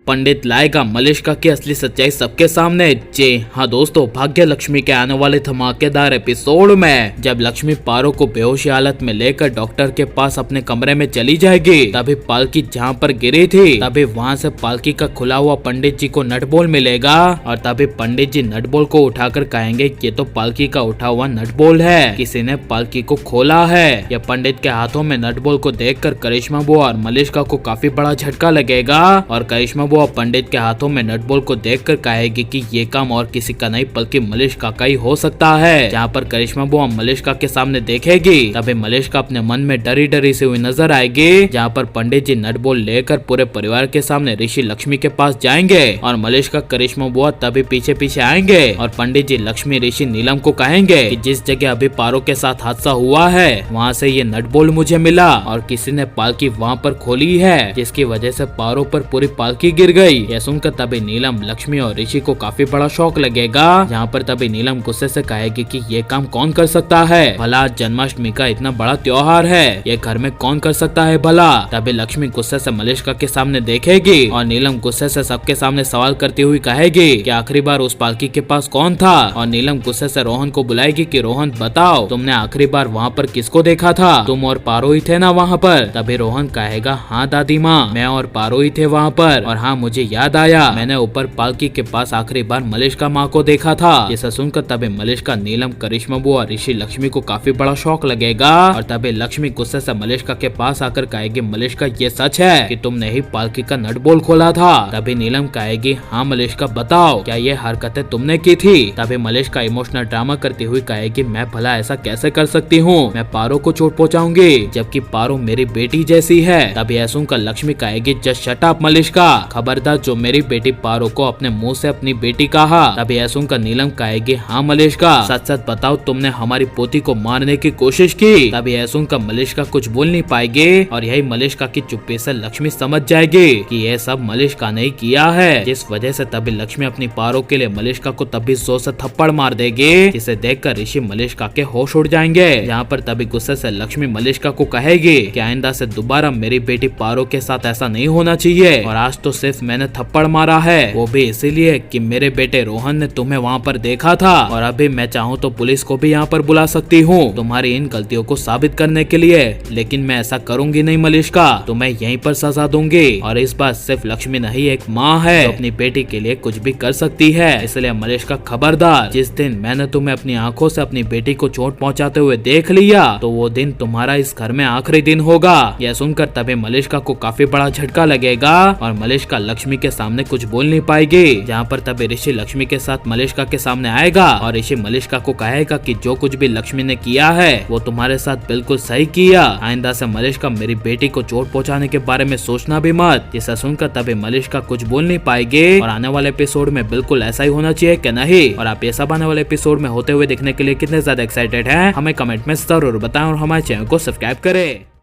पंडित लाएगा मलिष्का की असली सच्चाई सबके सामने। जी हाँ दोस्तों, भाग्य लक्ष्मी के आने वाले धमाकेदार एपिसोड में जब लक्ष्मी पारो को बेहोशी हालत में लेकर डॉक्टर के पास अपने कमरे में चली जाएगी, तभी पालकी जहाँ पर गिरी थी तभी वहाँ से पालकी का खुला हुआ पंडित जी को नटबोल मिलेगा और तभी पंडित जी नटबोल को उठाकर कहेंगे ये तो पालकी का उठा हुआ नटबोल है, किसी ने पालकी को खोला है। यह पंडित के हाथों में नटबोल को देखकर करिश्मा बुआ और मलिष्का को काफी बड़ा झटका लगेगा और करिश्मा बुआ पंडित के हाथों में नटबोल को देखकर कहेगी कि ये काम और किसी का नहीं बल्कि मलिष्का का ही हो सकता है। जहाँ पर करिश्मा बुआ मलिष्का के सामने देखेगी तभी मलिष्का अपने मन में डरी डरी से हुई नजर आएगी। जहाँ पर पंडित जी नटबोल लेकर पूरे परिवार के सामने ऋषि लक्ष्मी के पास जाएंगे और मलिष्का करिश्मा बुआ तभी पीछे पीछे आएंगे और पंडित जी लक्ष्मी ऋषि नीलम को कहेंगे कि जिस जगह अभी पारो के साथ हादसा हुआ है वहाँ से ये नटबोल मुझे मिला और किसी ने पालकी वहाँ पर खोली है, जिसकी वजह से पारो पर पूरी पालकी गिर गई। यह सुनकर तभी नीलम लक्ष्मी और ऋषि को काफी बड़ा शौक लगेगा। जहाँ पर तभी नीलम गुस्से से कहेगी कि ये काम कौन कर सकता है, भला जन्माष्टमी का इतना बड़ा त्योहार है, ये घर में कौन कर सकता है भला। तभी लक्ष्मी गुस्से से मलिष्का के सामने देखेगी और नीलम गुस्से से सबके सामने सवाल करती हुई कहेगी कि आखिरी बार उस पालकी के पास कौन था। और नीलम गुस्से से रोहन को बुलाएगी कि रोहन बताओ तुमने आखिरी बार वहाँ पर किसको देखा था, तुम और पारो ही थे ना वहाँ पर। तभी रोहन कहेगा हाँ दादी माँ, मैं और पारो ही थे वहाँ पर, और हाँ मुझे याद आया मैंने ऊपर पालकी के पास आखिरी बार मलिष्का माँ को देखा था। जिसे सुनकर तभी मलिष्का नीलम करिश्मा बुआ और ऋषि लक्ष्मी को काफी बड़ा शौक लगेगा और तभी लक्ष्मी गुस्से से मलिष्का के पास आकर कहेगी मलिष्का ये सच है कि तुमने ही पालकी का नटबोल खोला था। तभी नीलम कहेगी हाँ मलिष्का बताओ क्या ये हरकतें तुमने की थी। तभी मलिष्का इमोशनल ड्रामा करती हुई कहेगी मैं भला ऐसा कैसे कर सकती हूँ, मैं पारो को चोट पहुँचाऊंगी जबकि पारो मेरी बेटी जैसी है। तभी ऐसा सुनकर लक्ष्मी कहेगी जस्ट शट अप मलिष्का, खबरदार जो मेरी बेटी पारो को अपने मुंह से अपनी बेटी कहा। तभी ऐसा सुनकर नीलम कहेगी हाँ मलिष्का सच सच बताओ तुमने हमारी पोती को मारने की कोशिश की। तभी ऐसा सुनकर मलिष्का कुछ बोल नहीं पाएगी और यही मलिष्का की चुप्पी से लक्ष्मी समझ जाएगी कि यह सब मलिष्का ने किया है, जिस वजह से तभी लक्ष्मी अपनी पारो के लिए मलिष्का को तभी जोर से थप्पड़ मार देगी, जिसे देखकर ऋषि मलिष्का के होश उड़ जाएंगे। यहाँ पर तभी गुस्से से लक्ष्मी मलिष्का को कहेगी कि आइंदा से दोबारा मेरी बेटी पारो के साथ ऐसा नहीं होना चाहिए, और आज तो सिर्फ मैंने थप्पड़ मारा है वो भी इसीलिए कि मेरे बेटे रोहन ने तुम्हें वहाँ पर देखा था, और अभी मैं चाहूँ तो पुलिस को भी यहाँ पर बुला सकती हूँ तुम्हारी इन गलतियों को साबित करने के लिए, लेकिन मैं ऐसा करूंगी नहीं मलिष्का, तुम्हें यहीं पर सजा दूंगी। और इस बार सिर्फ लक्ष्मी नहीं एक माँ है जो अपनी बेटी के लिए कुछ भी कर सकती है, इसलिए मलिष्का खबरदार, जिस दिन मैंने तुम्हें अपनी आंखों से अपनी बेटी को चोट पहुँचाते हुए देख लिया तो वो दिन तुम्हारा इस घर में आखिरी दिन होगा। यह सुनकर तभी मलिष्का को काफी बड़ा झटका लगेगा और मलिष्का लक्ष्मी के सामने कुछ बोल नहीं पाएगी। जहाँ पर तभी ऋषि लक्ष्मी के साथ मलिष्का के सामने आएगा और ऋषि मलिष्का को कहेगा कि जो कुछ भी लक्ष्मी ने किया है वो तुम्हारे साथ बिल्कुल सही किया, आइंदा से मलिष्का मेरी बेटी को चोट पहुंचाने के बारे में सोचना भी मत। जिसे सुनकर तभी मलिष्का कुछ बोल नहीं पाएगी और आने वाले एपिसोड में बिल्कुल ऐसा ही होना चाहिए कि नहीं, और आप ये सब आने वाले एपिसोड में होते हुए देखने के लिए कितने ज्यादा एक्साइटेड हैं हमें कमेंट में जरूर बताएं और हमारे चैनल को सब्सक्राइब करें।